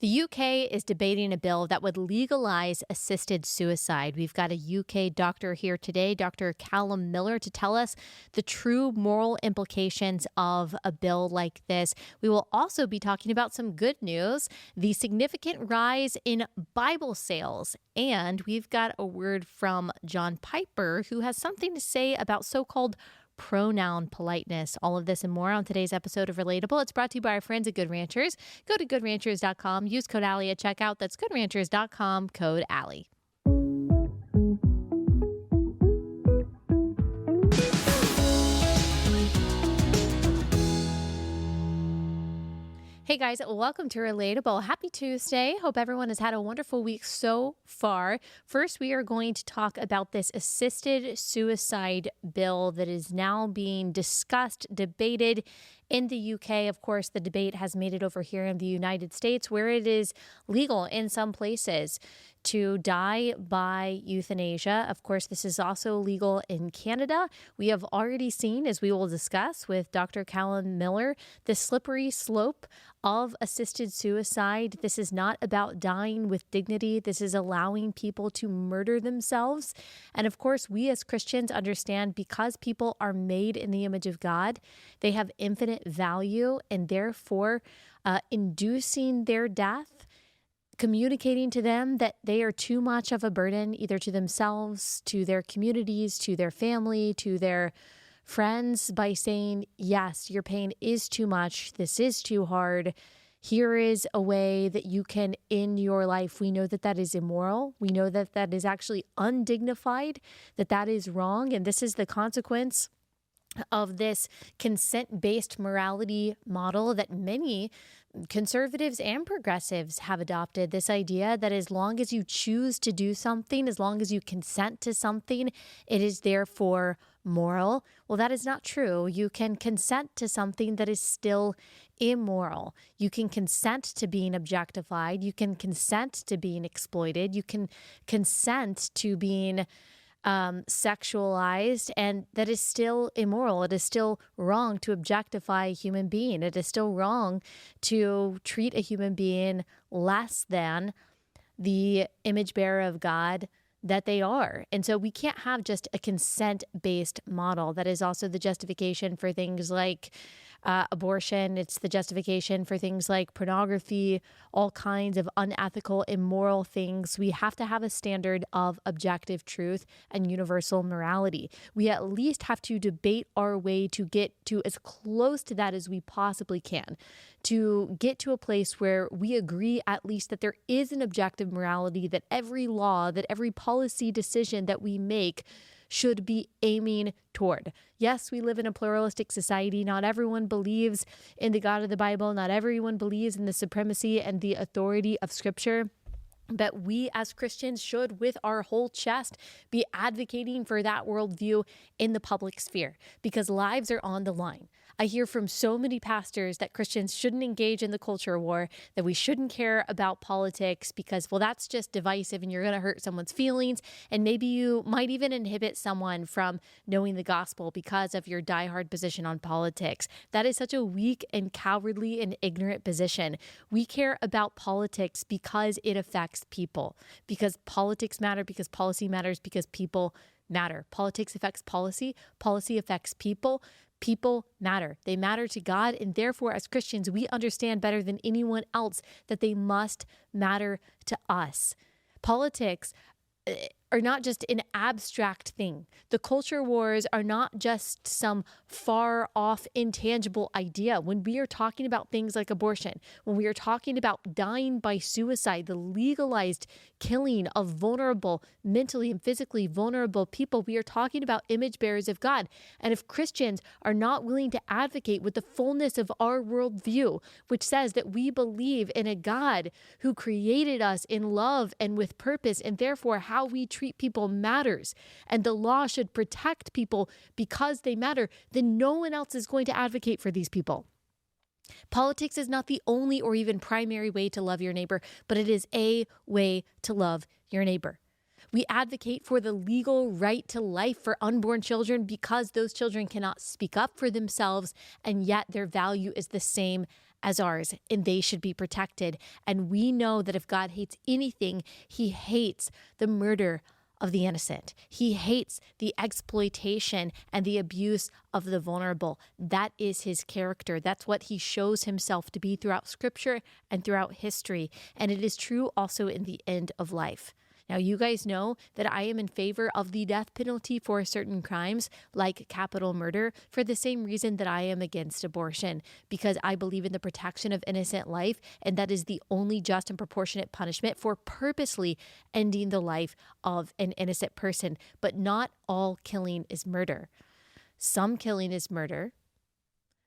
The UK is debating a bill that would legalize assisted suicide. We've got a UK doctor here today, Dr. Calum Miller, to tell us the true moral implications of a bill like this. We will also be talking about some good news, the significant rise in Bible sales. And we've got a word from John Piper, who has something to say about so-called pronoun politeness. All of this and more on today's episode of Relatable. It's brought to you by our friends at Good Ranchers. Go to goodranchers.com. Use code Allie at checkout. That's goodranchers.com, code Allie. Hey guys, welcome to Relatable. Happy Tuesday. Hope everyone has had a wonderful week so far. First, we are going to talk about this assisted suicide bill that is now being discussed, debated in the UK. Of course, the debate has made it over here in the United States, where it is legal in some places to die by euthanasia. Of course, this is also legal in Canada. We have already seen, as we will discuss with Dr. Calum Miller, the slippery slope of assisted suicide. This is not about dying with dignity. This is allowing people to murder themselves. And of course, we as Christians understand because people are made in the image of God, they have infinite value, and therefore inducing their death, communicating to them that they are too much of a burden, either to themselves, to their communities, to their family, to their friends, by saying, yes, your pain is too much. This is too hard. Here is a way that you can end your life. We know that that is immoral. We know that that is actually undignified, that that is wrong. And this is the consequence of this consent-based morality model that many conservatives and progressives have adopted. This idea that as long as you choose to do something, as long as you consent to something, it is therefore moral. Well, that is not true. You can consent to something that is still immoral. You can consent to being objectified. You can consent to being exploited. You can consent to being sexualized, and that is still immoral. It is still wrong to objectify a human being. It is still wrong to treat a human being less than the image bearer of God that they are. And so we can't have just a consent-based model. That is also the justification for things like abortion. It's the justification for things like pornography, all kinds of unethical, immoral things. We have to have a standard of objective truth and universal morality. We at least have to debate our way to get to as close to that as we possibly can, to get to a place where we agree at least that there is an objective morality, that every law, that every policy decision that we make should be aiming toward. Yes, we live in a pluralistic society. Not everyone believes in the God of the Bible. Not everyone believes in the supremacy and the authority of Scripture. But we as Christians should, with our whole chest, be advocating for that worldview in the public sphere because lives are on the line. I hear from so many pastors that Christians shouldn't engage in the culture war, that we shouldn't care about politics because, well, that's just divisive and you're going to hurt someone's feelings. And maybe you might even inhibit someone from knowing the gospel because of your diehard position on politics. That is such a weak and cowardly and ignorant position. We care about politics because it affects people, because politics matter, because policy matters, because people matter. Politics affects policy. Policy affects people. People matter. They matter to God. And therefore, as Christians, we understand better than anyone else that they must matter to us. Politics are not just an abstract thing. The culture wars are not just some far off, intangible idea. When we are talking about things like abortion, when we are talking about dying by suicide, the legalized killing of vulnerable, mentally and physically vulnerable people, we are talking about image bearers of God. And if Christians are not willing to advocate with the fullness of our worldview, which says that we believe in a God who created us in love and with purpose, and therefore how we treat people matters, and the law should protect people because they matter, then no one else is going to advocate for these people. Politics is not the only or even primary way to love your neighbor, but it is a way to love your neighbor. We advocate for the legal right to life for unborn children because those children cannot speak up for themselves, and yet their value is the same as ours, and they should be protected. And we know that if God hates anything, he hates the murder of the innocent. He hates the exploitation and the abuse of the vulnerable. That is his character. That's what he shows himself to be throughout scripture and throughout history. And it is true also in the end of life. Now, you guys know that I am in favor of the death penalty for certain crimes like capital murder for the same reason that I am against abortion, because I believe in the protection of innocent life, and that is the only just and proportionate punishment for purposely ending the life of an innocent person. But not all killing is murder. Some killing is murder,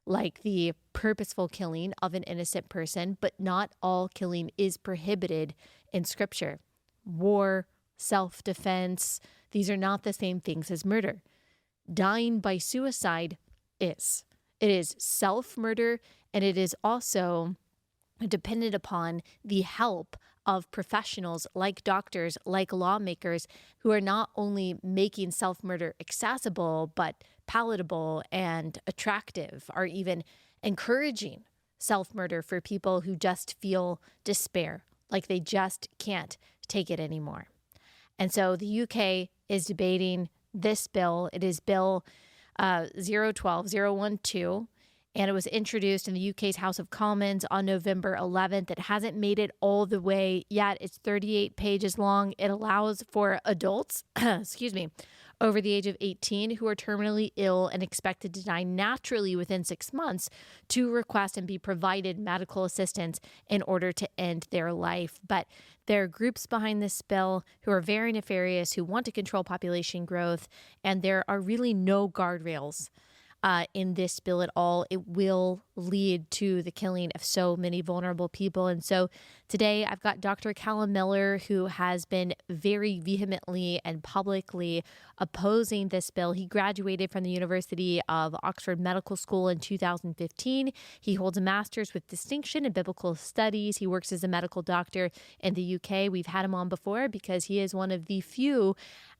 like the purposeful killing of an innocent person, but not all killing is prohibited in Scripture. War, self-defense, these are not the same things as murder. Dying by suicide is. It is self-murder, and it is also dependent upon the help of professionals like doctors, like lawmakers, who are not only making self-murder accessible, but palatable and attractive, are even encouraging self-murder for people who just feel despair, like they just can't take it anymore. And so the UK is debating this bill. It is Bill 012012, and it was introduced in the UK's House of Commons on November 11th. It hasn't made it all the way yet. It's 38 pages long. It allows for adults, over the age of 18 who are terminally ill and expected to die naturally within 6 months to request and be provided medical assistance in order to end their life. But there are groups behind this bill who are very nefarious, who want to control population growth, and there are really no guardrails in this bill at all. It will lead to the killing of so many vulnerable people. And so today I've got Dr. Calum Miller, who has been very vehemently and publicly opposing this bill. He graduated from the University of Oxford Medical School in 2015. He holds a master's with distinction in biblical studies. He works as a medical doctor in the UK. We've had him on before because he is one of the few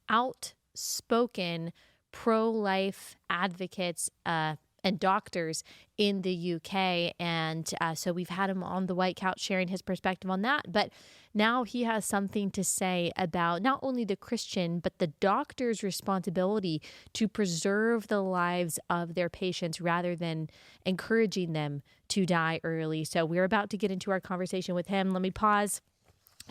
outspoken pro-life advocates and doctors in the UK. And so we've had him on the White Couch sharing his perspective on that. But now he has something to say about not only the Christian, but the doctor's responsibility to preserve the lives of their patients rather than encouraging them to die early. So we're about to get into our conversation with him. Let me pause,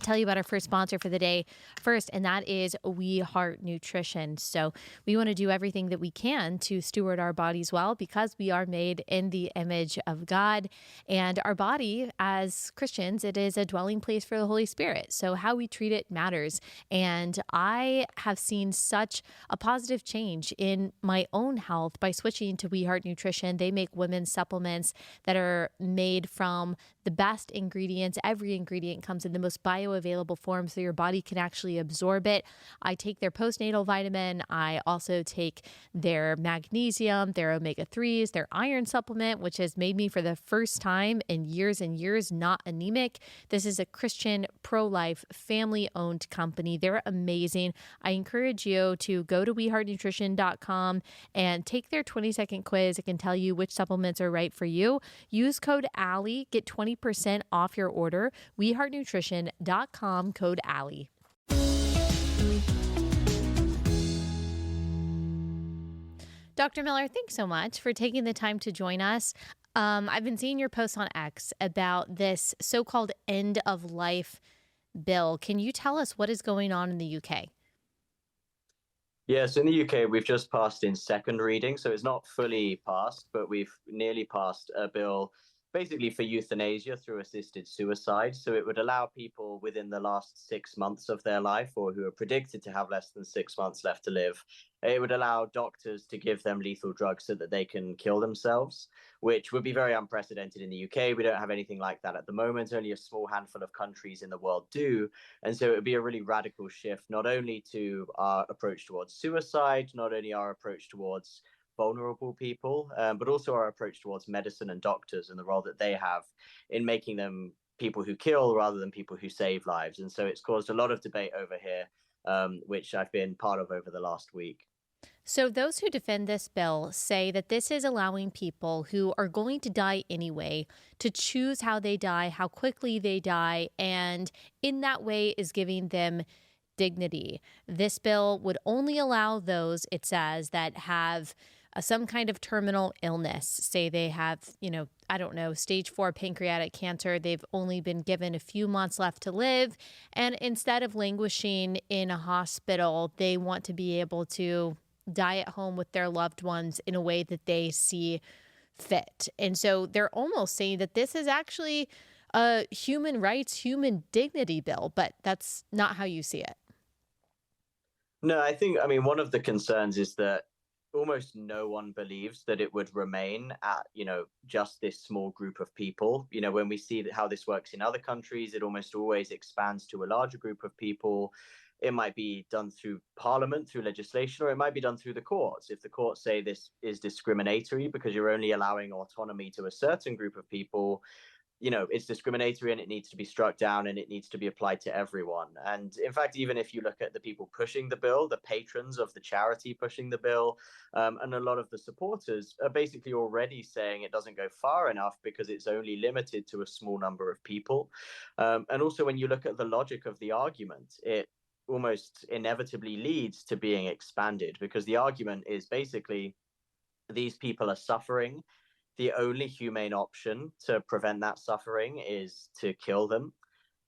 tell you about our first sponsor for the day first, and that is We Heart Nutrition. So we want to do everything that we can to steward our bodies well because we are made in the image of God, and our body as Christians, it is a dwelling place for the Holy Spirit. So how we treat it matters. And I have seen such a positive change in my own health by switching to We Heart Nutrition. They make women's supplements that are made from the best ingredients. Every ingredient comes in the most bioavailable form so your body can actually absorb it. I take their postnatal vitamin. I also take their magnesium, their omega-3s, their iron supplement, which has made me for the first time in years and years not anemic. This is a Christian, pro-life, family-owned company. They're amazing. I encourage you to go to weheartnutrition.com and take their 20-second quiz. It can tell you which supplements are right for you. Use code Allie, get 20% off your order. weheartnutrition.com, code Allie. Dr. Miller, thanks so much for taking the time to join us. I've been seeing your posts on X about this so-called end of life bill. Can you tell us what is going on in the UK? Yes, in the UK, we've just passed in second reading, so it's not fully passed, but we've nearly passed a bill basically for euthanasia through assisted suicide. So it would allow people within the last 6 months of their life, or who are predicted to have less than 6 months left to live, it would allow doctors to give them lethal drugs so that they can kill themselves, which would be very unprecedented in the UK. We don't have anything like that at the moment. Only a small handful of countries in the world do. And so it would be a really radical shift, not only to our approach towards suicide, not only our approach towards vulnerable people, but also our approach towards medicine and doctors and the role that they have in making them people who kill rather than people who save lives. And so it's caused a lot of debate over here, which I've been part of over the last week. So, those who defend this bill say that this is allowing people who are going to die anyway to choose how they die, how quickly they die, and in that way is giving them dignity. This bill would only allow those, it says, that have some kind of terminal illness. Say they have, I don't know, stage 4 pancreatic cancer. They've only been given a few months left to live. And instead of languishing in a hospital, they want to be able to die at home with their loved ones in a way that they see fit. And so they're almost saying that this is actually a human rights, human dignity bill, but that's not how you see it. No, I mean, one of the concerns is that almost no one believes that it would remain at, just this small group of people. When we see how this works in other countries, it almost always expands to a larger group of people. It might be done through parliament, through legislation, or it might be done through the courts. If the courts say this is discriminatory because you're only allowing autonomy to a certain group of people, it's discriminatory and it needs to be struck down and it needs to be applied to everyone. And in fact, even if you look at the people pushing the bill, the patrons of the charity pushing the bill, and a lot of the supporters are basically already saying it doesn't go far enough because it's only limited to a small number of people. And also, when you look at the logic of the argument, it almost inevitably leads to being expanded because the argument is basically these people are suffering. The only humane option to prevent that suffering is to kill them.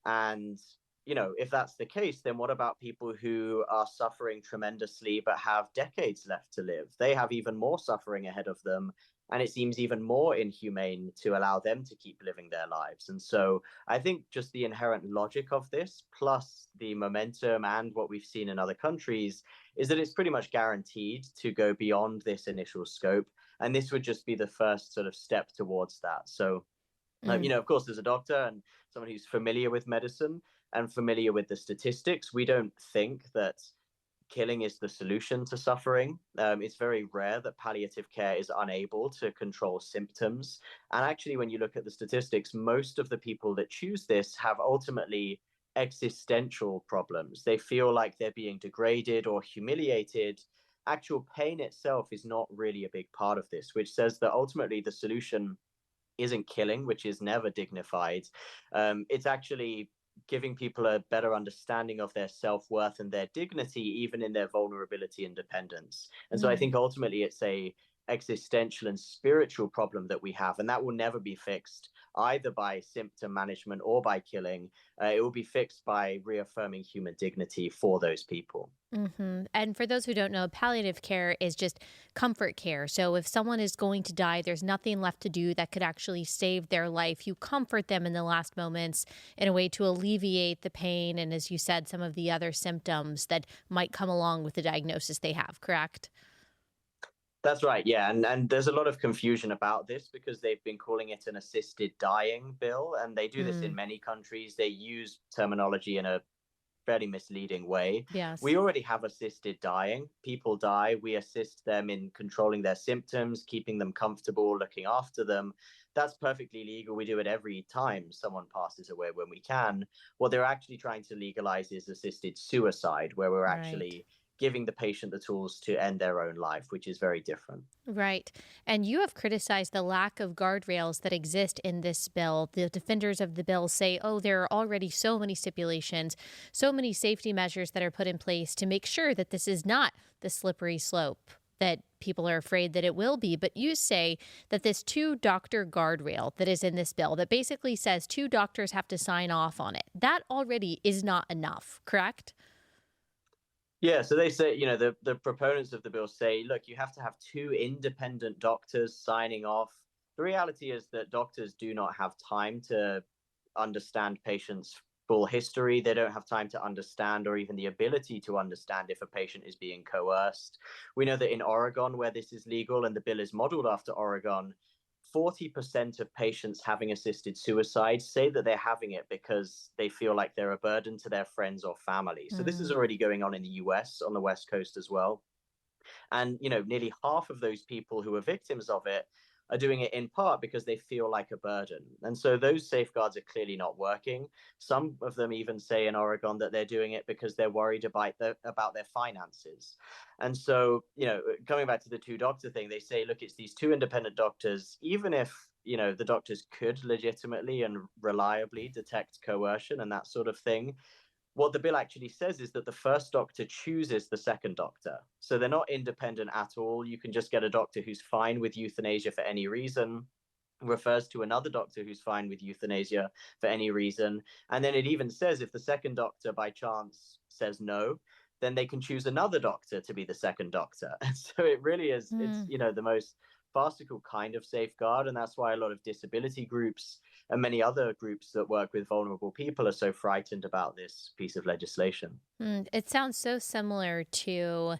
And, if that's the case, then what about people who are suffering tremendously but have decades left to live? They have even more suffering ahead of them. And it seems even more inhumane to allow them to keep living their lives. And so I think just the inherent logic of this, plus the momentum and what we've seen in other countries, is that it's pretty much guaranteed to go beyond this initial scope. And this would just be the first sort of step towards that. So Mm. of course, as a doctor and someone who's familiar with medicine and familiar with the statistics, we don't think that killing is the solution to suffering. It's very rare that palliative care is unable to control symptoms. And actually, when you look at the statistics, most of the people that choose this have ultimately existential problems. They feel like they're being degraded or humiliated. Actual pain itself is not really a big part of this, which says that ultimately the solution isn't killing, which is never dignified. It's actually giving people a better understanding of their self-worth and their dignity, even in their vulnerability and dependence. And so I Mm. think ultimately it's a existential and spiritual problem that we have, and that will never be fixed either by symptom management or by killing. It will be fixed by reaffirming human dignity for those people. And for those who don't know, palliative care is just comfort care. So if someone is going to die, there's nothing left to do that could actually save their life. You comfort them in the last moments in a way to alleviate the pain and, as you said, some of the other symptoms that might come along with the diagnosis they have, correct? That's right, yeah, and there's a lot of confusion about this because they've been calling it an assisted dying bill, and they do this in Mm, many countries. They use terminology in a fairly misleading way. yes. We already have assisted dying. People die, we assist them in controlling their symptoms, keeping them comfortable, looking after them. That's perfectly legal. We do it every time someone passes away when we can. What they're actually trying to legalize is assisted suicide, where we're Right. actually giving the patient the tools to end their own life, which is very different. Right. And you have criticized the lack of guardrails that exist in this bill. The defenders of the bill say, oh, there are already so many stipulations, so many safety measures that are put in place to make sure that this is not the slippery slope that people are afraid that it will be. But you say that this two-doctor guardrail that is in this bill that basically says two doctors have to sign off on it, that already is not enough, correct? Yeah, so they say, the proponents of the bill say, look, you have to have two independent doctors signing off. The reality is that doctors do not have time to understand patients' full history. They don't have time to understand or even the ability to understand if a patient is being coerced. We know that in Oregon, where this is legal and the bill is modeled after Oregon, 40% of patients having assisted suicide say that they're having it because they feel like they're a burden to their friends or family. So this is Mm. already going on in the US on the West Coast as well. And, nearly half of those people who are victims of it are doing it in part because they feel like a burden. And so those safeguards are clearly not working. Some of them even say in Oregon that they're doing it because they're worried about their finances. And so, coming back to the two doctor thing, they say, look, it's these two independent doctors, even if, the doctors could legitimately and reliably detect coercion and that sort of thing. What the bill actually says is that the first doctor chooses the second doctor. So they're not independent at all. You can just get a doctor who's fine with euthanasia for any reason, refers to another doctor who's fine with euthanasia for any reason. And then it even says if the second doctor by chance says no, then they can choose another doctor to be the second doctor. And so it really is, it's, the most farcical kind of safeguard. And that's why a lot of disability groups and many other groups that work with vulnerable people are so frightened about this piece of legislation. It sounds so similar to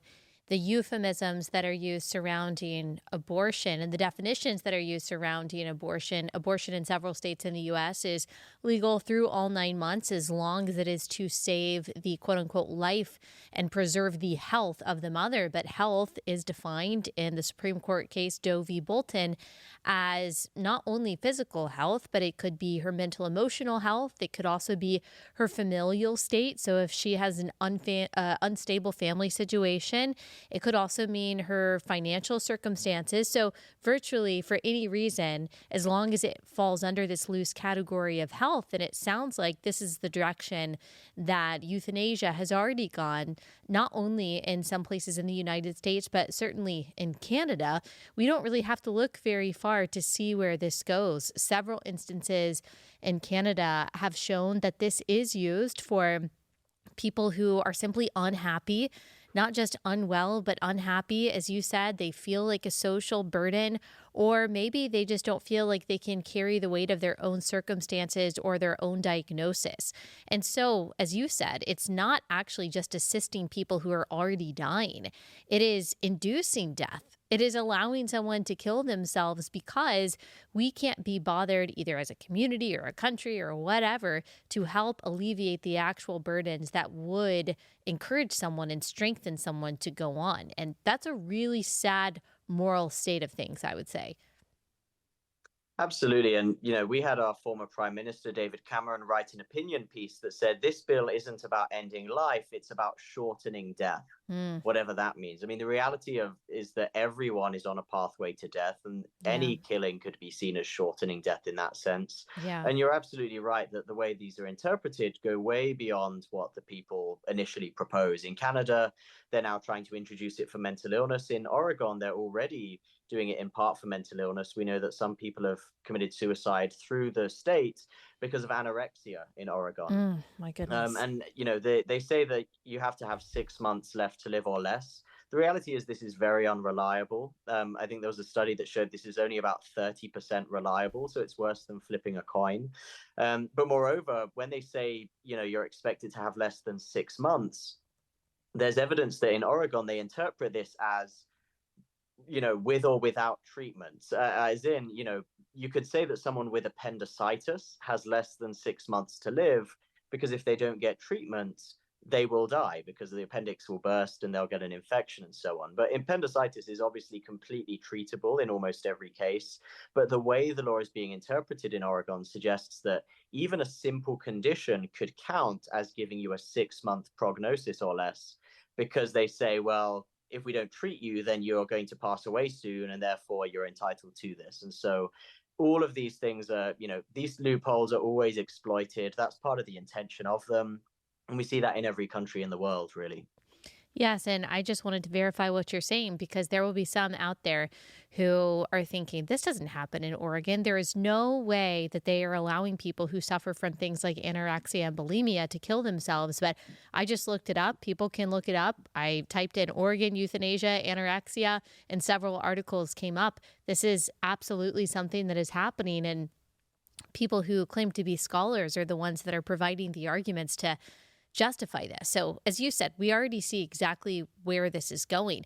the euphemisms that are used surrounding abortion and the definitions that are used surrounding abortion. Abortion in several states in the U.S. is legal through all 9 months as long as it is to save the quote unquote life and preserve the health of the mother. But health is defined in the Supreme Court case Doe v. Bolton as not only physical health, but it could be her mental emotional health. It could also be her familial state. So if she has an unstable family situation, it could also mean her financial circumstances. So virtually for any reason, as long as it falls under this loose category of health, and it sounds like this is the direction that euthanasia has already gone, not only in some places in the United States, but certainly in Canada. We don't really have to look very far to see where this goes. Several instances in Canada have shown that this is used for people who are simply unhappy, not just unwell, but unhappy. As you said, they feel like a social burden, or maybe they just don't feel like they can carry the weight of their own circumstances or their own diagnosis. And so, as you said, it's not actually just assisting people who are already dying. It is inducing death. It is allowing someone to kill themselves because we can't be bothered either as a community or a country or whatever to help alleviate the actual burdens that would encourage someone and strengthen someone to go on. And that's a really sad moral state of things, I would say. Absolutely. And, we had our former Prime Minister, David Cameron, write an opinion piece that said this bill isn't about ending life, it's about shortening death, whatever that means. I mean, the reality is that everyone is on a pathway to death, and any killing could be seen as shortening death in that sense. Yeah. And you're absolutely right that the way these are interpreted go way beyond what the people initially propose. In Canada, they're now trying to introduce it for mental illness. In Oregon, they're already doing it in part for mental illness. We know that some people have committed suicide through the state because of anorexia in Oregon. My goodness. And, they say that you have to have 6 months left to live or less. The reality is this is very unreliable. I think there was a study that showed this is only about 30% reliable, so it's worse than flipping a coin. But moreover, when they say, you're expected to have less than 6 months, there's evidence that in Oregon, they interpret this as, with or without treatment, as in, you could say that someone with appendicitis has less than 6 months to live because if they don't get treatment, they will die because the appendix will burst and they'll get an infection and so on. But appendicitis is obviously completely treatable in almost every case. But the way the law is being interpreted in Oregon suggests that even a simple condition could count as giving you a 6-month prognosis or less, because they say, well, if we don't treat you, then you're going to pass away soon, and therefore you're entitled to this. And so all of these things are, these loopholes are always exploited. That's part of the intention of them. And we see that in every country in the world, really. Yes, and I just wanted to verify what you're saying because there will be some out there who are thinking this doesn't happen in Oregon. There is no way that they are allowing people who suffer from things like anorexia and bulimia to kill themselves. But I just looked it up. People can look it up. I typed in Oregon euthanasia, anorexia, and several articles came up. This is absolutely something that is happening, and people who claim to be scholars are the ones that are providing the arguments to justify this. So, as you said, we already see exactly where this is going.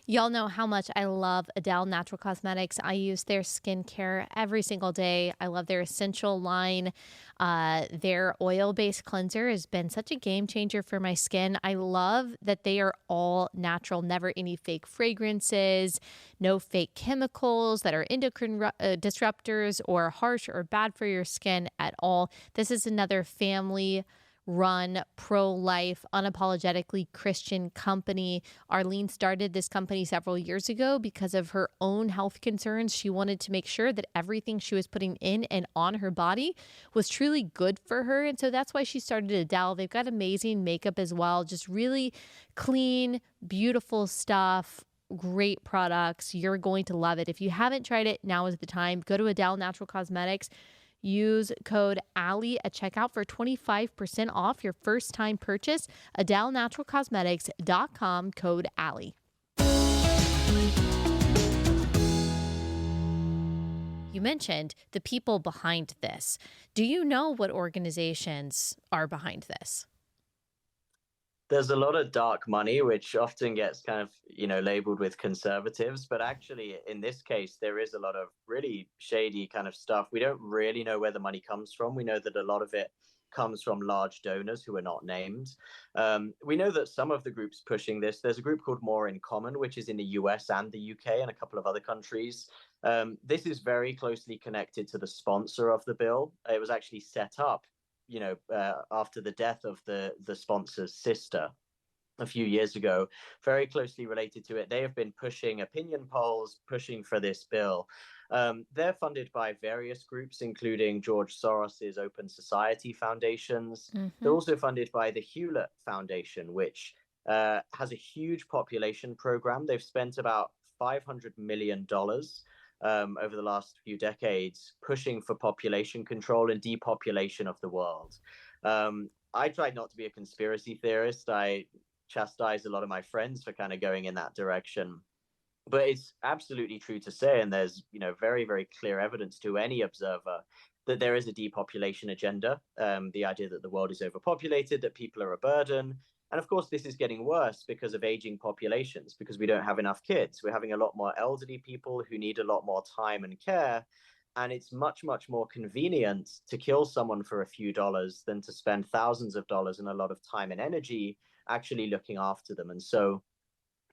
Y'all know how much I love Adele Natural Cosmetics. I use their skincare every single day. I love their essential line. Their oil-based cleanser has been such a game changer for my skin. I love that they are all natural, never any fake fragrances, no fake chemicals that are endocrine disruptors or harsh or bad for your skin at all. This is another family run, pro-life, unapologetically Christian company. Arlene started this company several years ago because of her own health concerns. She wanted to make sure that everything she was putting in and on her body was truly good for her. And so that's why she started Adele. They've got amazing makeup as well, just really clean, beautiful stuff. Great products. You're going to love it. If you haven't tried it, now is the time. Go to Adele Natural Cosmetics. Use code Allie at checkout for 25% off your first time purchase. AdeleNaturalCosmetics.com, code Allie. You mentioned the people behind this. Do you know what organizations are behind this? There's a lot of dark money, which often gets kind of, labeled with conservatives. But actually, in this case, there is a lot of really shady kind of stuff. We don't really know where the money comes from. We know that a lot of it comes from large donors who are not named. We know that some of the groups pushing this, there's a group called More in Common, which is in the US and the UK and a couple of other countries. This is very closely connected to the sponsor of the bill. It was actually set up after the death of the sponsor's sister a few years ago, very closely related to it. They have been pushing opinion polls, pushing for this bill. They're funded by various groups, including George Soros's Open Society Foundations. They're also funded by the Hewlett Foundation, which has a huge population program. They've spent about $500 million over the last few decades, pushing for population control and depopulation of the world. I try not to be a conspiracy theorist. I chastise a lot of my friends for kind of going in that direction. But it's absolutely true to say, and there's very, very clear evidence to any observer that there is a depopulation agenda. The idea that the world is overpopulated, that people are a burden. And of course, this is getting worse because of aging populations, because we don't have enough kids. We're having a lot more elderly people who need a lot more time and care. And it's much, much more convenient to kill someone for a few dollars than to spend thousands of dollars and a lot of time and energy actually looking after them. And so,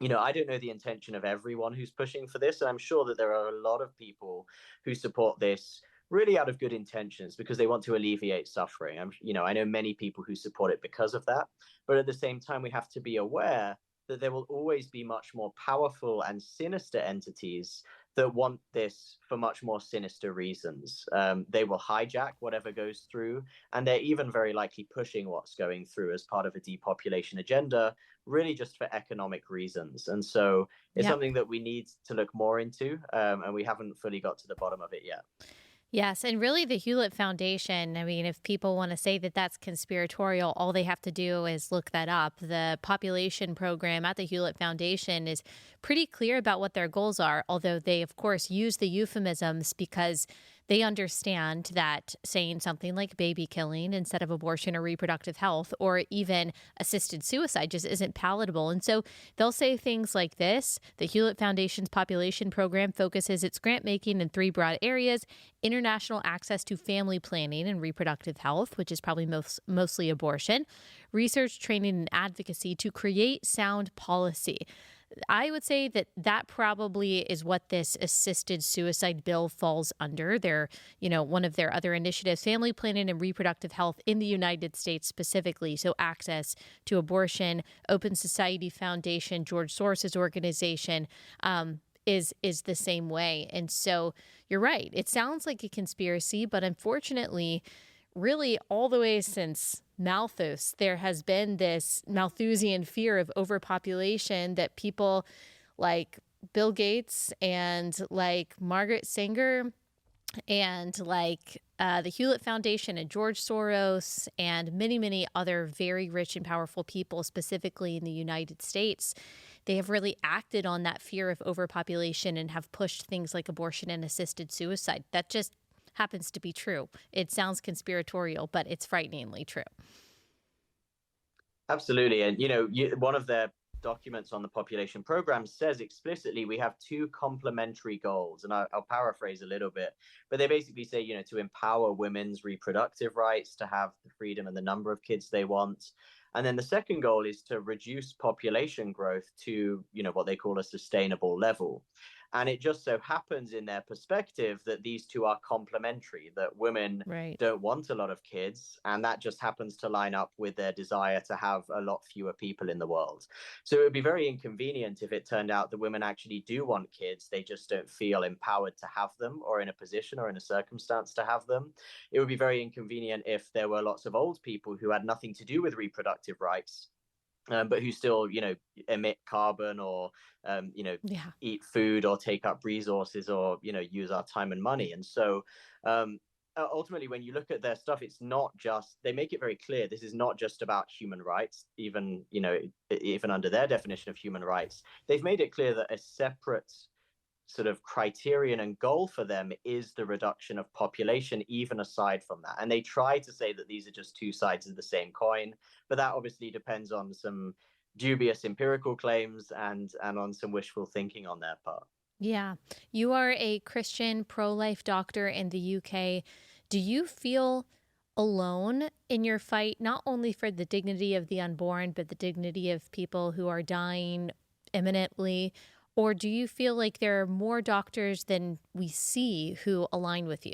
I don't know the intention of everyone who's pushing for this. And I'm sure that there are a lot of people who support this really out of good intentions because they want to alleviate suffering. I know many people who support it because of that. But at the same time, we have to be aware that there will always be much more powerful and sinister entities that want this for much more sinister reasons. They will hijack whatever goes through, and they're even very likely pushing what's going through as part of a depopulation agenda, really just for economic reasons. And so it's something that we need to look more into, and we haven't fully got to the bottom of it yet. Yes, and really the Hewlett Foundation, I mean, if people want to say that that's conspiratorial, all they have to do is look that up. The population program at the Hewlett Foundation is pretty clear about what their goals are, although they, of course, use the euphemisms because they understand that saying something like baby killing instead of abortion or reproductive health or even assisted suicide just isn't palatable. And so they'll say things like this: the Hewlett Foundation's population program focuses its grant making in three broad areas: international access to family planning and reproductive health, which is probably mostly abortion; research, training, and advocacy to create sound policy. I would say that that probably is what this assisted suicide bill falls under. They're, one of their other initiatives, family planning and reproductive health in the United States specifically. So access to abortion, Open Society Foundation, George Soros's organization, is the same way. And so you're right. It sounds like a conspiracy, but unfortunately, really all the way since Malthus, there has been this Malthusian fear of overpopulation that people like Bill Gates and like Margaret Sanger and like the Hewlett Foundation and George Soros and many, many other very rich and powerful people, specifically in the United States, they have really acted on that fear of overpopulation and have pushed things like abortion and assisted suicide. That just happens to be true. It sounds conspiratorial, but it's frighteningly true. Absolutely. And, one of their documents on the population program says explicitly we have two complementary goals. And I'll paraphrase a little bit, but they basically say, to empower women's reproductive rights, to have the freedom and the number of kids they want. And then the second goal is to reduce population growth to, what they call a sustainable level. And it just so happens in their perspective that these two are complementary, that women Right. don't want a lot of kids. And that just happens to line up with their desire to have a lot fewer people in the world. So it would be very inconvenient if it turned out that women actually do want kids. They just don't feel empowered to have them, or in a position or in a circumstance to have them. It would be very inconvenient if there were lots of old people who had nothing to do with reproductive rights, but who still, emit carbon, or, Yeah. eat food, or take up resources, or, use our time and money. And so ultimately, when you look at their stuff, it's not just, they make it very clear this is not just about human rights, even, even under their definition of human rights. They've made it clear that a separate sort of criterion and goal for them is the reduction of population, even aside from that. And they try to say that these are just two sides of the same coin, but that obviously depends on some dubious empirical claims and on some wishful thinking on their part. Yeah. You are a Christian pro-life doctor in the UK. Do you feel alone in your fight, not only for the dignity of the unborn, but the dignity of people who are dying imminently? Or do you feel like there are more doctors than we see who align with you?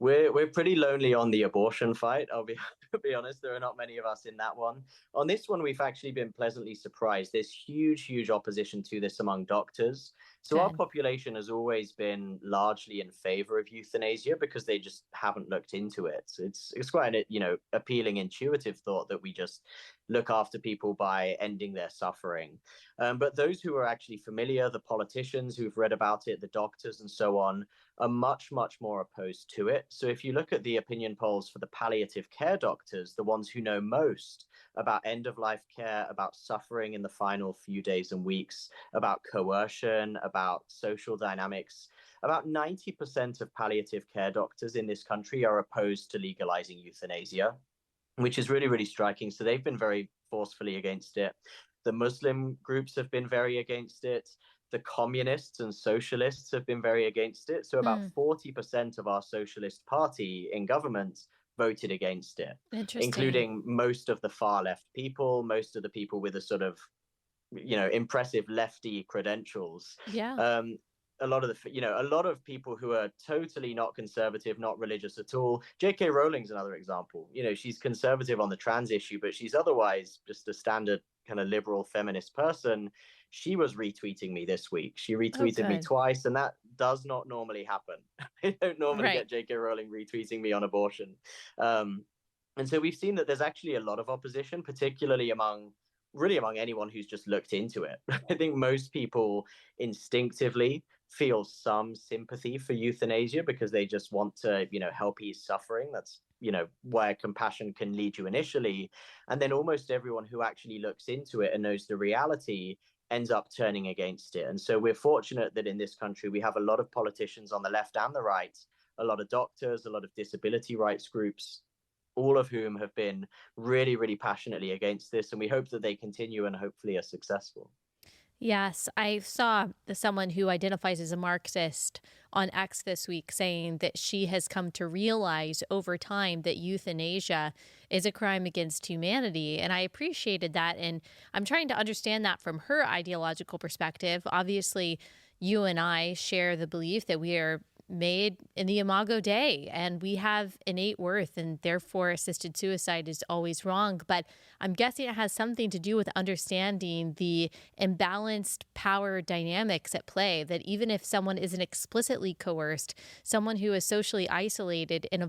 We're pretty lonely on the abortion fight. I'll be be honest. There are not many of us in that one. On this one, we've actually been pleasantly surprised. There's huge opposition to this among doctors. So our Good. population has always been largely in favor of euthanasia because they just haven't looked into it. It's quite an appealing, intuitive thought that we just look after people by ending their suffering. But those who are actually familiar, the politicians who've read about it, the doctors, and so on, are much more opposed to it. So if you look at the opinion polls for the palliative care doctors, the ones who know most about end of life care, about suffering in the final few days and weeks, about coercion, about social dynamics, about 90% of palliative care doctors in this country are opposed to legalizing euthanasia, which is really striking. So they've been very forcefully against it. The Muslim groups have been very against it. The communists and socialists have been very against it. So about Hmm. 40% of our socialist party in government voted against it, Interesting. including most of the far left people, most of the people with a sort of, impressive lefty credentials. Yeah. Um, a lot of people who are totally not conservative, not religious at all. J.K. Rowling's another example. She's conservative on the trans issue, but she's otherwise just a standard kind of liberal feminist person. She was retweeting me this week. She Oh, retweeted me good. twice, and that does not normally happen. I don't normally Right. get J.K. Rowling retweeting me on abortion. Um, and so we've seen that there's actually a lot of opposition, particularly among anyone who's just looked into it. I think most people instinctively feel some sympathy for euthanasia because they just want to, help ease suffering. That's, where compassion can lead you initially. And then almost everyone who actually looks into it and knows the reality ends up turning against it. And so we're fortunate that in this country, we have a lot of politicians on the left and the right, a lot of doctors, a lot of disability rights groups, all of whom have been really passionately against this. And we hope that they continue and hopefully are successful. Yes, I saw someone who identifies as a Marxist on X this week saying that she has come to realize over time that euthanasia is a crime against humanity. And I appreciated that. And I'm trying to understand that from her ideological perspective. Obviously, you and I share the belief that we are made in the imago Dei and we have innate worth, and therefore assisted suicide is always wrong. But I'm guessing it has something to do with understanding the imbalanced power dynamics at play, that even if someone isn't explicitly coerced, someone who is socially isolated in a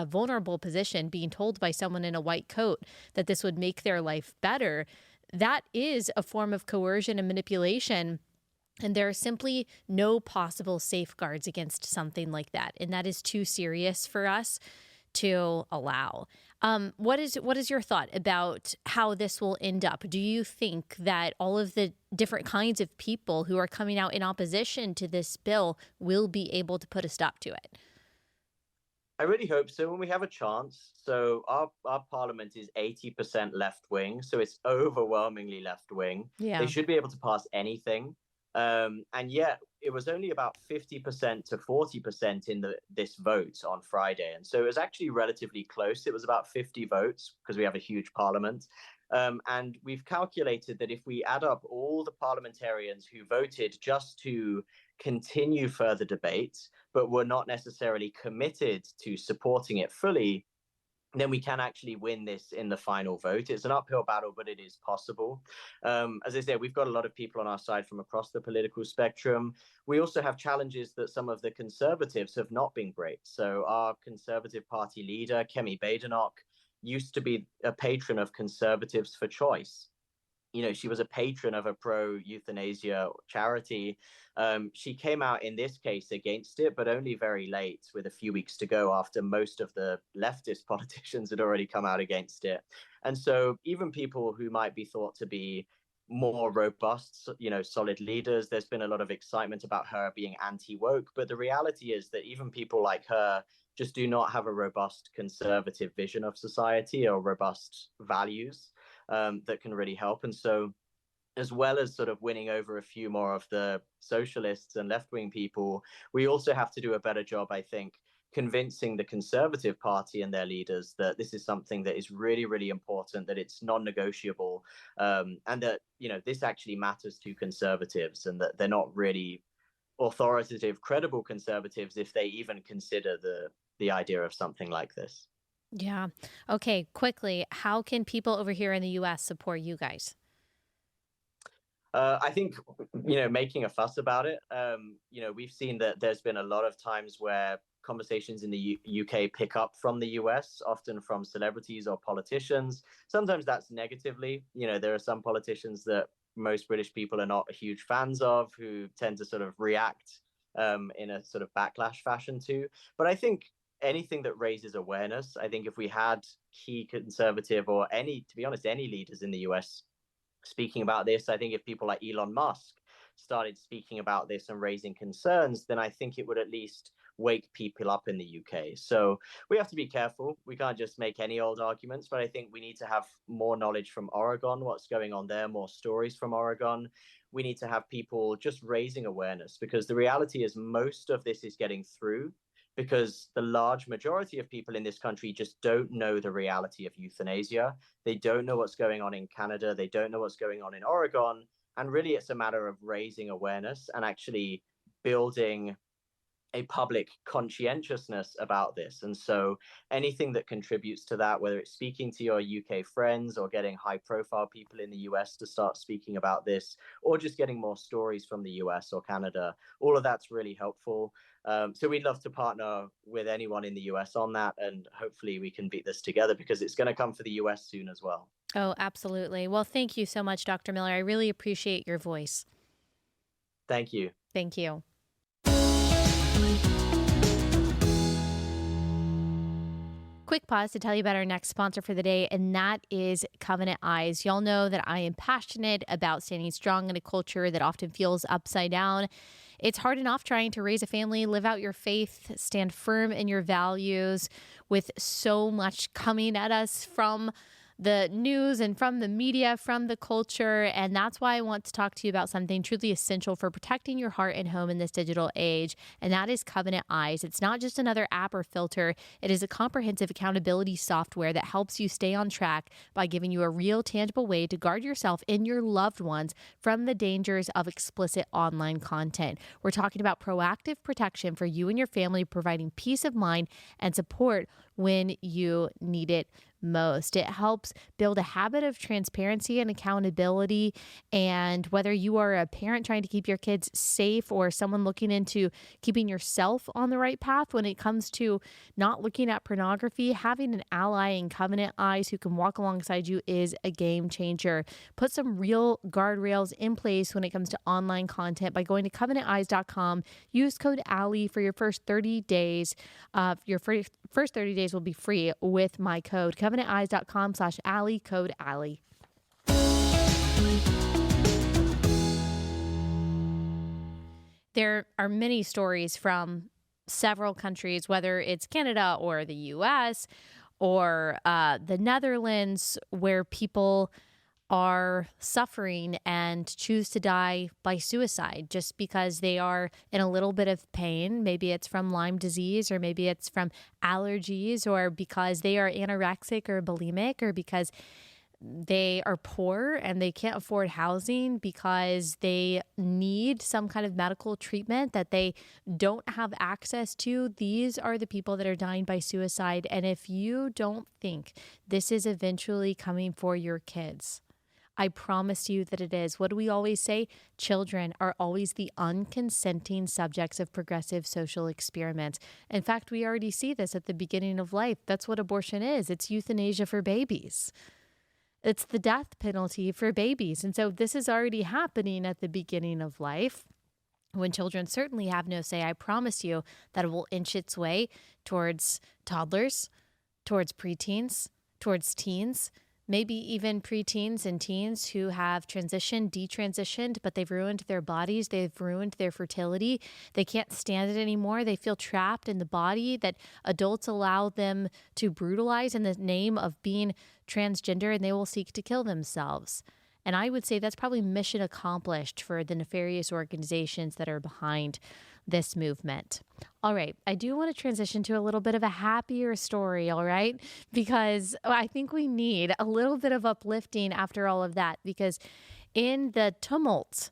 vulnerable position being told by someone in a white coat that this would make their life better, that is a form of coercion and manipulation. And there are simply no possible safeguards against something like that. And that is too serious for us to allow. What is your thought about how this will end up? Do you think that all of the different kinds of people who are coming out in opposition to this bill will be able to put a stop to it? I really hope so when we have a chance. So our parliament is 80% left wing, so it's overwhelmingly left wing. They Yeah. should be able to pass anything. And yet it was only about 50% to 40% in this vote on Friday. And so it was actually relatively close. It was about 50 votes because we have a huge parliament. And we've calculated that if we add up all the parliamentarians who voted just to continue further debate, but were not necessarily committed to supporting it fully, then we can actually win this in the final vote. It's an uphill battle, but it is possible. As I said, we've got a lot of people on our side from across the political spectrum. We also have challenges that some of the Conservatives have not been great. So our Conservative Party leader, Kemi Badenoch, used to be a patron of Conservatives for Choice. She was a patron of a pro-euthanasia charity. She came out in this case against it, but only very late, with a few weeks to go after most of the leftist politicians had already come out against it. And so even people who might be thought to be more robust, solid leaders, there's been a lot of excitement about her being anti-woke. But the reality is that even people like her just do not have a robust conservative vision of society or robust values that can really help. And so, as well as sort of winning over a few more of the socialists and left-wing people, we also have to do a better job, I think, convincing the Conservative Party and their leaders that this is something that is really, really important, that it's non-negotiable, and that, this actually matters to Conservatives, and that they're not really authoritative, credible Conservatives if they even consider the idea of something like this. Yeah. Okay, quickly, how can people over here in the US support you guys? I think, making a fuss about it. We've seen that there's been a lot of times where conversations in the UK pick up from the US, often from celebrities or politicians. Sometimes that's negatively. There are some politicians that most British people are not huge fans of, who tend to sort of react in a sort of backlash fashion too. But I think anything that raises awareness, I think if we had key Conservative or to be honest, any leaders in the US speaking about this, I think if people like Elon Musk started speaking about this and raising concerns, then I think it would at least wake people up in the UK. So we have to be careful. We can't just make any old arguments, but I think we need to have more knowledge from Oregon, what's going on there, more stories from Oregon. We need to have people just raising awareness, because the reality is most of this is getting through because the large majority of people in this country just don't know the reality of euthanasia. They don't know what's going on in Canada. They don't know what's going on in Oregon. And really, it's a matter of raising awareness and actually building a public conscientiousness about this. And so anything that contributes to that, whether it's speaking to your UK friends or getting high profile people in the US to start speaking about this, or just getting more stories from the US or Canada, all of that's really helpful. So we'd love to partner with anyone in the US on that. And hopefully we can beat this together, because it's going to come for the US soon as well. Oh, absolutely. Well, thank you so much, Dr. Miller. I really appreciate your voice. Thank you. Thank you. Quick pause to tell you about our next sponsor for the day, and that is Covenant Eyes. Y'all know that I am passionate about standing strong in a culture that often feels upside down. It's hard enough trying to raise a family, live out your faith, stand firm in your values with so much coming at us from the news and from the media, from the culture. And that's why I want to talk to you about something truly essential for protecting your heart and home in this digital age. And that is Covenant Eyes. It's not just another app or filter. It is a comprehensive accountability software that helps you stay on track by giving you a real, tangible way to guard yourself and your loved ones from the dangers of explicit online content. We're talking about proactive protection for you and your family, providing peace of mind and support when you need it most. It helps build a habit of transparency and accountability. And whether you are a parent trying to keep your kids safe or someone looking into keeping yourself on the right path when it comes to not looking at pornography, having an ally in Covenant Eyes who can walk alongside you is a game changer. Put some real guardrails in place when it comes to online content by going to covenanteyes.com. Use code Allie for your first 30 days. Your first 30 days will be free with my code. covenanteyes.com/Allie, code Allie. There are many stories from several countries, whether it's Canada or the US or the Netherlands, where people are suffering and choose to die by suicide just because they are in a little bit of pain. Maybe it's from Lyme disease, or maybe it's from allergies, or because they are anorexic or bulimic, or because they are poor and they can't afford housing, because they need some kind of medical treatment that they don't have access to. These are the people that are dying by suicide. And if you don't think this is eventually coming for your kids, I promise you that it is. What do we always say? Children are always the unconsenting subjects of progressive social experiments. In fact, we already see this at the beginning of life. That's what abortion is. It's euthanasia for babies. It's the death penalty for babies. And so this is already happening at the beginning of life, when children certainly have no say. I promise you that it will inch its way towards toddlers, towards preteens, towards teens, maybe even preteens and teens who have transitioned, detransitioned, but they've ruined their bodies. They've ruined their fertility. They can't stand it anymore. They feel trapped in the body that adults allow them to brutalize in the name of being transgender, and they will seek to kill themselves. And I would say that's probably mission accomplished for the nefarious organizations that are behind this movement. All right, I do want to transition to a little bit of a happier story, all right? Because I think we need a little bit of uplifting after all of that, because in the tumult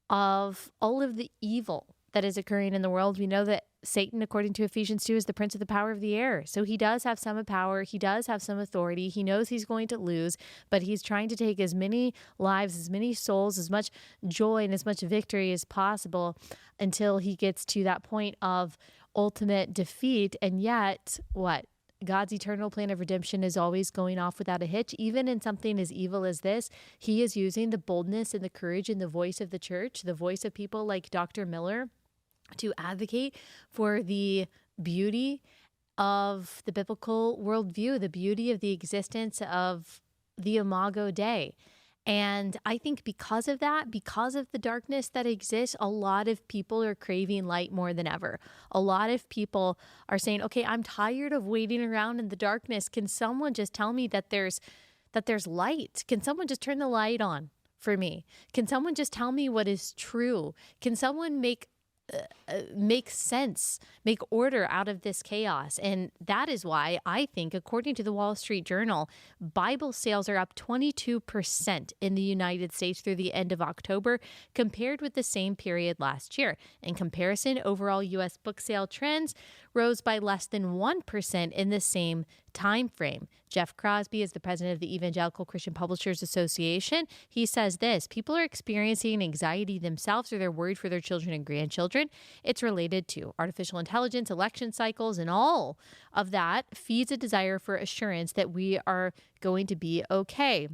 of all of the evil that is occurring in the world, we know that Satan, according to Ephesians 2, is the prince of the power of the air. So he does have some power. He does have some authority. He knows he's going to lose, but he's trying to take as many lives, as many souls, as much joy and as much victory as possible until he gets to that point of ultimate defeat. And yet, what? God's eternal plan of redemption is always going off without a hitch. Even in something as evil as this, he is using the boldness and the courage and the voice of the church, the voice of people like Dr. Miller, to advocate for the beauty of the biblical worldview, the beauty of the existence of the Imago Dei. And I think because of that, because of the darkness that exists, a lot of people are craving light more than ever. A lot of people are saying, okay, I'm tired of waiting around in the darkness. Can someone just tell me that there's light? Can someone just turn the light on for me? Can someone just tell me what is true? Can someone make sense, make order out of this chaos? And that is why I think, according to the Wall Street Journal, Bible sales are up 22% in the United States through the end of October compared with the same period last year. In comparison, overall U.S. book sale trends rose by less than 1% in the same time frame. Jeff Crosby is the president of the Evangelical Christian Publishers Association. He says this: people are experiencing anxiety themselves, or they're worried for their children and grandchildren. It's related to artificial intelligence, election cycles, and all of that feeds a desire for assurance that we are going to be okay.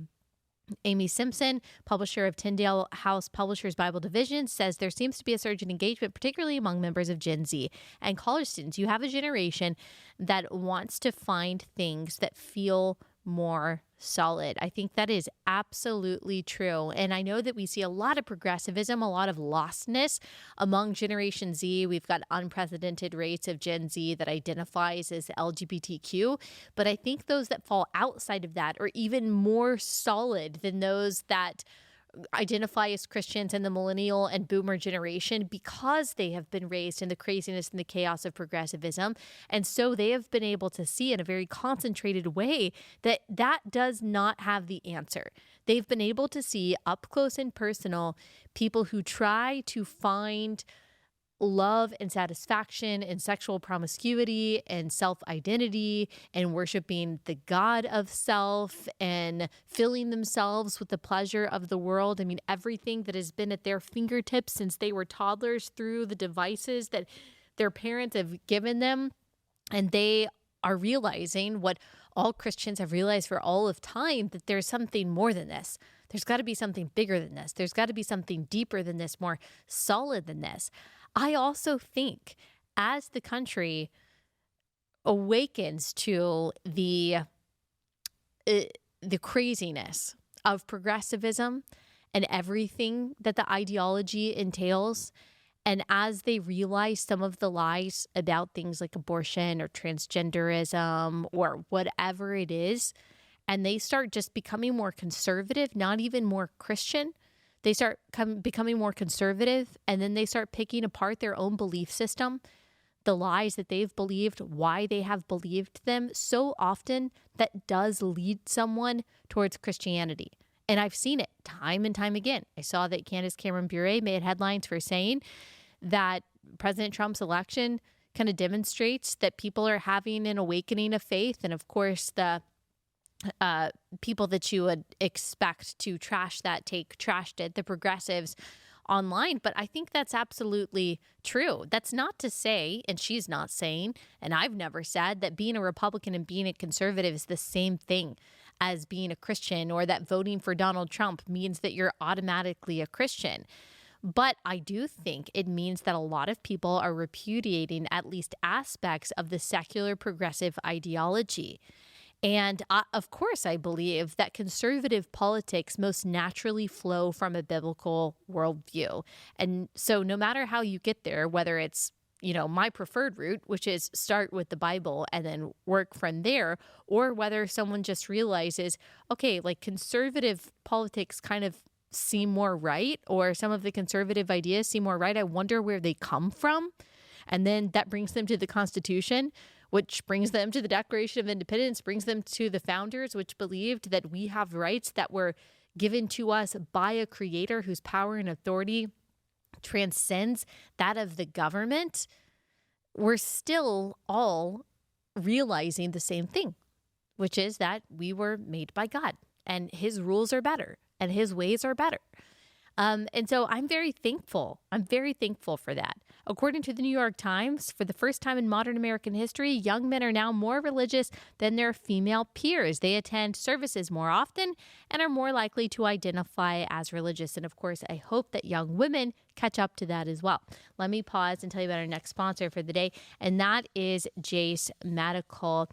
Amy Simpson, publisher of Tyndale House Publishers Bible Division, says there seems to be a surge in engagement, particularly among members of Gen Z and college students. You have a generation that wants to find things that feel more solid. I think that is absolutely true. And I know that we see a lot of progressivism, a lot of lostness among Generation Z. We've got unprecedented rates of Gen Z that identifies as LGBTQ. But I think those that fall outside of that are even more solid than those that identify as Christians in the millennial and boomer generation, because they have been raised in the craziness and the chaos of progressivism. And so they have been able to see in a very concentrated way that that does not have the answer. They've been able to see up close and personal people who try to find love and satisfaction and sexual promiscuity and self-identity and worshiping the God of self and filling themselves with the pleasure of the world. I mean, everything that has been at their fingertips since they were toddlers through the devices that their parents have given them. And they are realizing what all Christians have realized for all of time, that there's something more than this. There's got to be something bigger than this. There's got to be something deeper than this, more solid than this. I also think as the country awakens to the craziness of progressivism and everything that the ideology entails, And as they realize some of the lies about things like abortion or transgenderism or whatever it is, and they start just becoming more conservative, not even more Christian, they start becoming more conservative, and then they start picking apart their own belief system, the lies that they've believed, why they have believed them. So often that does lead someone towards Christianity. And I've seen it time and time again. I saw that Candace Cameron Bure made headlines for saying that President Trump's election kind of demonstrates that people are having an awakening of faith. And of course, the people that you would expect to trash that take trashed it, the progressives online. But I think that's absolutely true. That's not to say, and she's not saying, and I've never said, that being a Republican and being a conservative is the same thing as being a Christian, or that voting for Donald Trump means that you're automatically a Christian. But I do think it means that a lot of people are repudiating at least aspects of the secular progressive ideology. And of course, I believe that conservative politics most naturally flow from a biblical worldview. And so no matter how you get there, whether it's, my preferred route, which is start with the Bible and then work from there, or whether someone just realizes, okay, like conservative politics kind of seem more right, or some of the conservative ideas seem more right. I wonder where they come from. And then that brings them to the Constitution, which brings them to the Declaration of Independence, brings them to the founders, which believed that we have rights that were given to us by a creator whose power and authority transcends that of the government. We're still all realizing the same thing, which is that we were made by God and his rules are better and his ways are better. And so I'm very thankful. I'm very thankful for that. According to the New York Times, for the first time in modern American history, young men are now more religious than their female peers. They attend services more often and are more likely to identify as religious. And of course, I hope that young women catch up to that as well. Let me pause and tell you about our next sponsor for the day, and that is Jase Medical.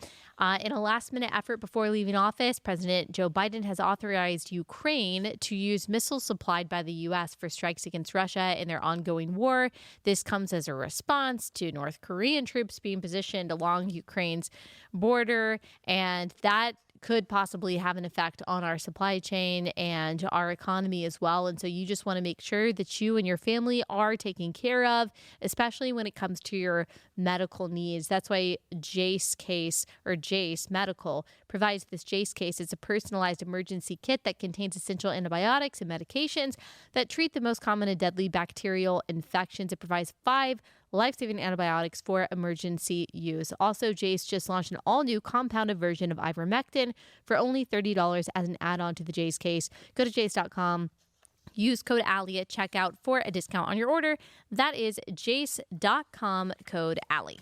In a last-minute effort before leaving office, President Joe Biden has authorized Ukraine to use missiles supplied by the U.S. for strikes against Russia in their ongoing war. This comes as a response to North Korean troops being positioned along Ukraine's border, and that could possibly have an effect on our supply chain and our economy as well. And so you just want to make sure that you and your family are taken care of, especially when it comes to your medical needs. That's why Jase Medical provides this Jase case. It's a personalized emergency kit that contains essential antibiotics and medications that treat the most common and deadly bacterial infections. It provides 5 life-saving antibiotics for emergency use. Also, Jase just launched an all-new compounded version of ivermectin for only $30 as an add-on to the Jase case. Go to jase.com. Use code Allie at checkout for a discount on your order. That is jase.com, code Allie.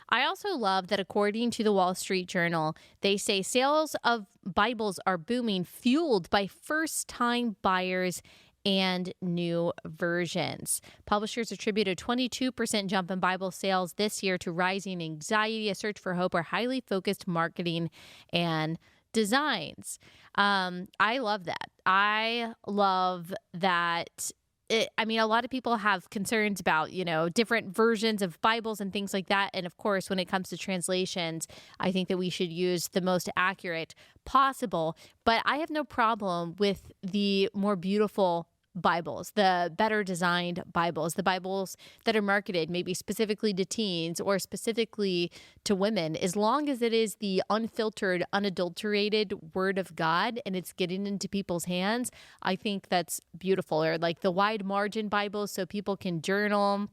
I also love that according to the Wall Street Journal, they say sales of Bibles are booming, fueled by first-time buyers and new versions. Publishers attribute a 22% jump in Bible sales this year to rising anxiety, a search for hope, or highly focused marketing and designs. I love that. I love that. A lot of people have concerns about, different versions of Bibles and things like that. And of course, when it comes to translations, I think that we should use the most accurate possible. But I have no problem with the more beautiful Bibles, the better designed Bibles, the Bibles that are marketed maybe specifically to teens or specifically to women, as long as it is the unfiltered, unadulterated Word of God and it's getting into people's hands. I think that's beautiful. Or like the wide margin Bibles so people can journal.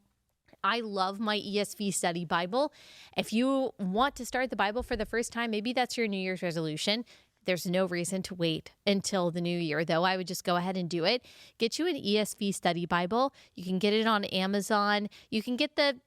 I love my ESV study Bible. If you want to start the Bible for the first time, maybe that's your New Year's resolution. There's no reason to wait until the new year, though. I would just go ahead and do it. Get you an ESV study Bible. You can get it on Amazon. You can get the,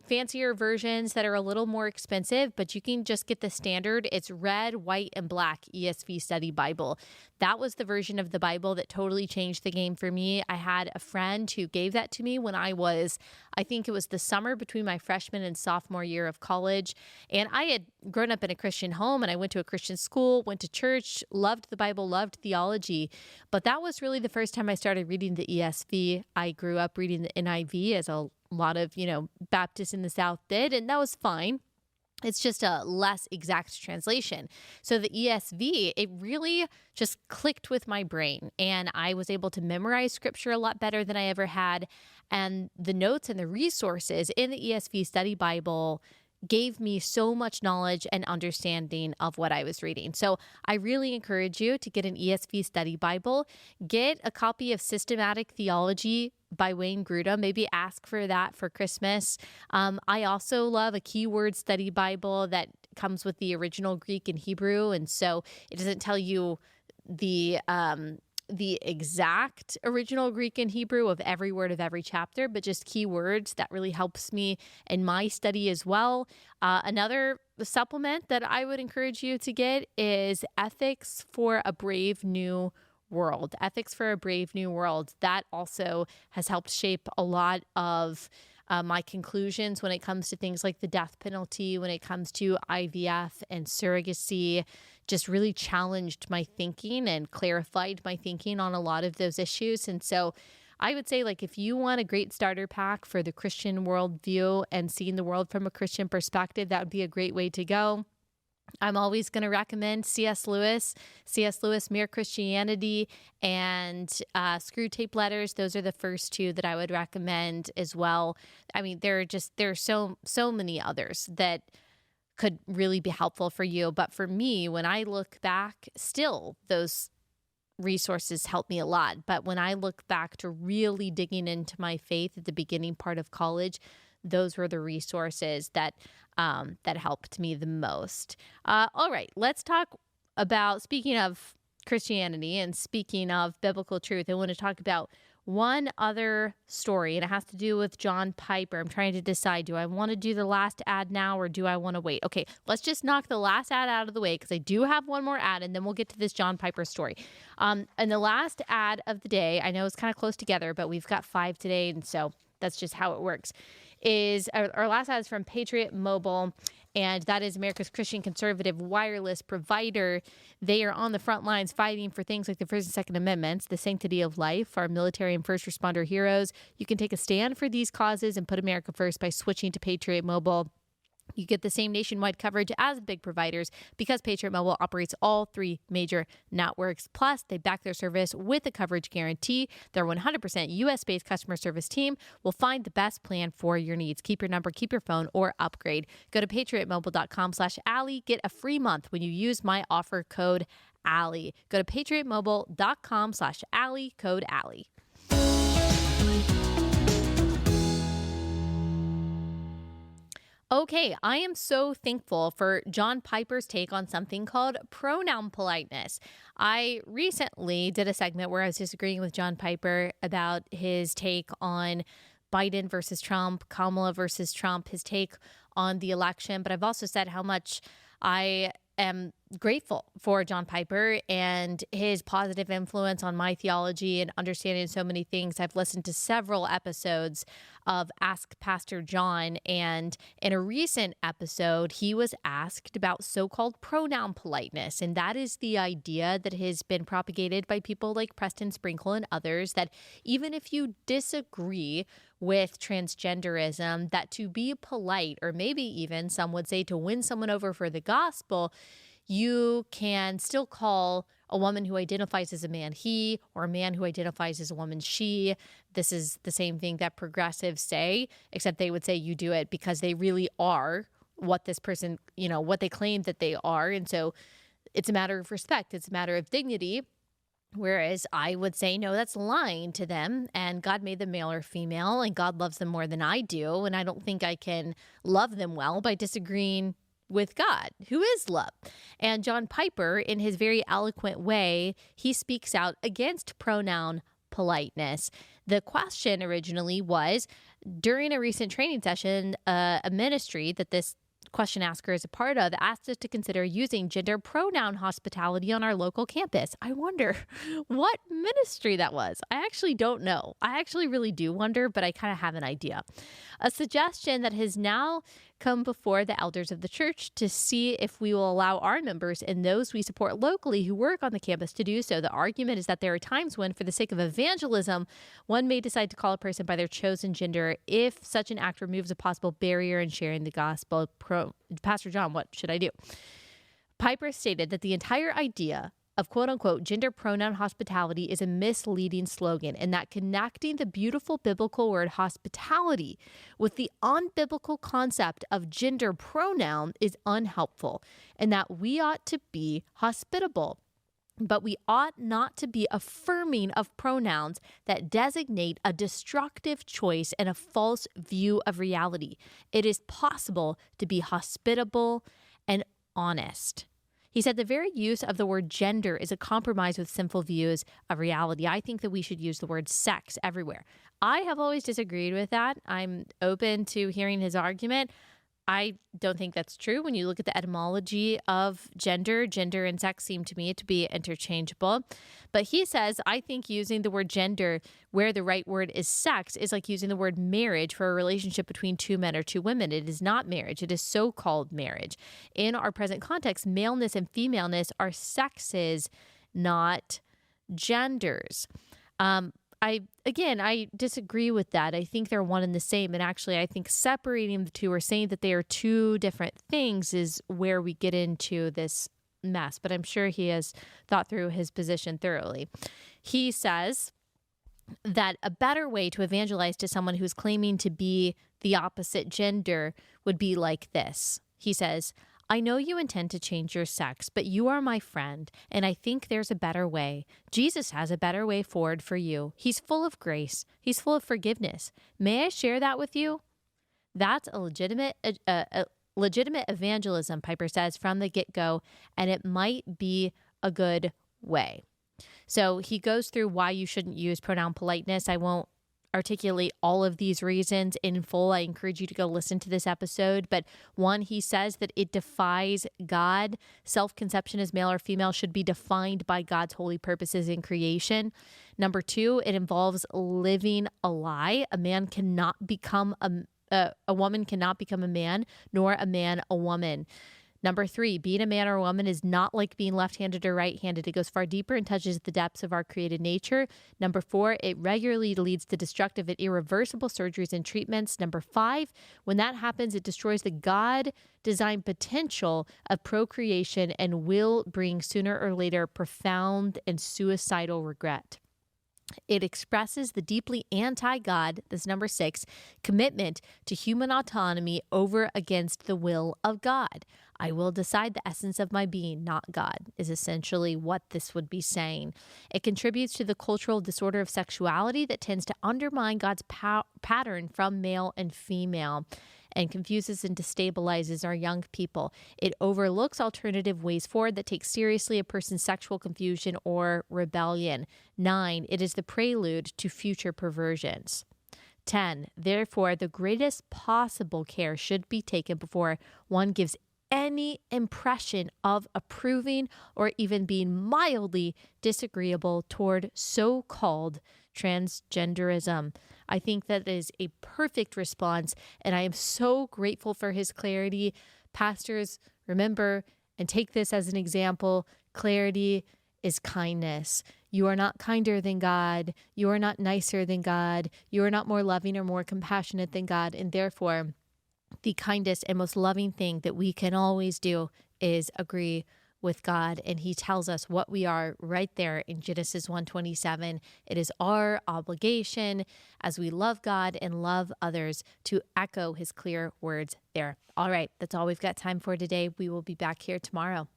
fancier versions that are a little more expensive, but you can just get the standard. It's red, white, and black ESV study Bible. That was the version of the Bible that totally changed the game for me. I had a friend who gave that to me when I was, I think it was the summer between my freshman and sophomore year of college. And I had grown up in a Christian home, and I went to a Christian school, went to church, loved the Bible, loved theology. But that was really the first time I started reading the ESV. I grew up reading the NIV, as a lot of, Baptists in the South did, and that was fine. It's just a less exact translation. So the ESV, it really just clicked with my brain, and I was able to memorize scripture a lot better than I ever had. And the notes and the resources in the ESV study Bible gave me so much knowledge and understanding of what I was reading. So I really encourage you to get an ESV study Bible, get a copy of Systematic Theology by Wayne Grudem. Maybe ask for that for Christmas. I also love a keyword study Bible that comes with the original Greek and Hebrew. And so it doesn't tell you the exact original Greek and Hebrew of every word of every chapter, but just keywords. That really helps me in my study as well. Another supplement that I would encourage you to get is Ethics for a Brave New World. Ethics for a Brave New World. That also has helped shape a lot of my conclusions when it comes to things like the death penalty, when it comes to IVF and surrogacy. Just really challenged my thinking and clarified my thinking on a lot of those issues. And so I would say, if you want a great starter pack for the Christian worldview and seeing the world from a Christian perspective, that would be a great way to go. I'm always going to recommend C.S. Lewis, Mere Christianity, and Screwtape Letters. Those are the first two that I would recommend as well. I mean, there are so many others that could really be helpful for you. But for me, when I look back, still those resources help me a lot. But when I look back to really digging into my faith at the beginning part of college, those were the resources that helped me the most. All right, let's talk about, speaking of Christianity and speaking of biblical truth, I want to talk about one other story, and it has to do with John Piper. I'm trying to decide, do I want to do the last ad now or do I want to wait? Okay, let's just knock the last ad out of the way because I do have one more ad, and then we'll get to this John Piper story. And the last ad of the day, I know it's kind of close together, but we've got 5 today, and so that's just how it works, is our last ad is from Patriot Mobile, and that is America's Christian conservative wireless provider. They are on the front lines fighting for things like the First and Second Amendments, the sanctity of life, our military and first responder heroes. You can take a stand for these causes and put America first by switching to Patriot Mobile. You get the same nationwide coverage as big providers because Patriot Mobile operates all 3 major networks. Plus, they back their service with a coverage guarantee. Their 100% U.S.-based customer service team will find the best plan for your needs. Keep your number, keep your phone, or upgrade. Go to patriotmobile.com/Allie. Get a free month when you use my offer code Allie. Go to patriotmobile.com/Allie, code Allie. Okay, I am so thankful for John Piper's take on something called pronoun politeness. I recently did a segment where I was disagreeing with John Piper about his take on Biden versus Trump, Kamala versus Trump, his take on the election. But I've also said how much I am grateful for John Piper and his positive influence on my theology and understanding so many things. I've listened to several episodes of Ask Pastor John, and in a recent episode, he was asked about so-called pronoun politeness, and that is the idea that has been propagated by people like Preston Sprinkle and others, that even if you disagree with transgenderism, that to be polite, or maybe even some would say to win someone over for the gospel, you can still call a woman who identifies as a man he, or a man who identifies as a woman she. This is the same thing that progressives say, except they would say you do it because they really are what this person, what they claim that they are. And so it's a matter of respect. It's a matter of dignity. Whereas I would say, no, that's lying to them. And God made them male or female, and God loves them more than I do. And I don't think I can love them well by disagreeing with God, who is love. And John Piper, in his very eloquent way, he speaks out against pronoun politeness. The question originally was, during a recent training session, a ministry that this question asker is a part of asked us to consider using gender pronoun hospitality on our local campus. I wonder what ministry that was. I actually don't know. I actually really do wonder, but I kind of have an idea. A suggestion that has now come before the elders of the church to see if we will allow our members and those we support locally who work on the campus to do so. The argument is that there are times when, for the sake of evangelism, one may decide to call a person by their chosen gender if such an act removes a possible barrier in sharing the gospel. Pastor John, what should I do? Piper stated that the entire idea of quote-unquote gender pronoun hospitality is a misleading slogan, and that connecting the beautiful biblical word hospitality with the unbiblical concept of gender pronoun is unhelpful, and that we ought to be hospitable. But we ought not to be affirming of pronouns that designate a destructive choice and a false view of reality. It is possible to be hospitable and honest. He said the very use of the word gender is a compromise with sinful views of reality. I think that we should use the word sex everywhere. I have always disagreed with that. I'm open to hearing his argument. I don't think that's true. When you look at the etymology of gender and sex seem to me to be interchangeable. But he says, I think using the word gender where the right word is sex is like using the word marriage for a relationship between two men or two women. It is not marriage. It is so-called marriage. In our present context, maleness and femaleness are sexes, not genders. I disagree with that. I think they're one and the same. And actually, I think separating the two or saying that they are two different things is where we get into this mess. But I'm sure he has thought through his position thoroughly. He says that a better way to evangelize to someone who's claiming to be the opposite gender would be like this. He says, I know you intend to change your sex, but you are my friend, and I think there's a better way. Jesus has a better way forward for you. He's full of grace. He's full of forgiveness. May I share that with you? That's a legitimate evangelism, Piper says, from the get-go, and it might be a good way. So he goes through why you shouldn't use pronoun politeness. I won't articulate all of these reasons in full. I encourage you to go listen to this episode. But one, he says that it defies God. Self-conception as male or female should be defined by God's holy purposes in creation. Number two, it involves living a lie. A man cannot become a woman cannot become a man, nor a man a woman. Number three, being a man or a woman is not like being left-handed or right-handed. It goes far deeper and touches the depths of our created nature. Number four, it regularly leads to destructive and irreversible surgeries and treatments. Number five, when that happens, it destroys the God-designed potential of procreation and will bring sooner or later profound and suicidal regret. It expresses the deeply anti-God, this number six, commitment to human autonomy over against the will of God. I will decide the essence of my being, not God, is essentially what this would be saying. It contributes to the cultural disorder of sexuality that tends to undermine God's pattern from male and female and confuses and destabilizes our young people. It overlooks alternative ways forward that take seriously a person's sexual confusion or rebellion. 9, it is the prelude to future perversions. 10, therefore, the greatest possible care should be taken before one gives any impression of approving or even being mildly disagreeable toward so-called transgenderism. I think that is a perfect response, and I am so grateful for his clarity. Pastors, remember and take this as an example. Clarity is kindness. You are not kinder than God. You are not nicer than God. You are not more loving or more compassionate than God, and therefore, the kindest and most loving thing that we can always do is agree with God. And he tells us what we are right there in Genesis 1:27. It is our obligation as we love God and love others to echo his clear words there. All right, that's all we've got time for today. We will be back here tomorrow.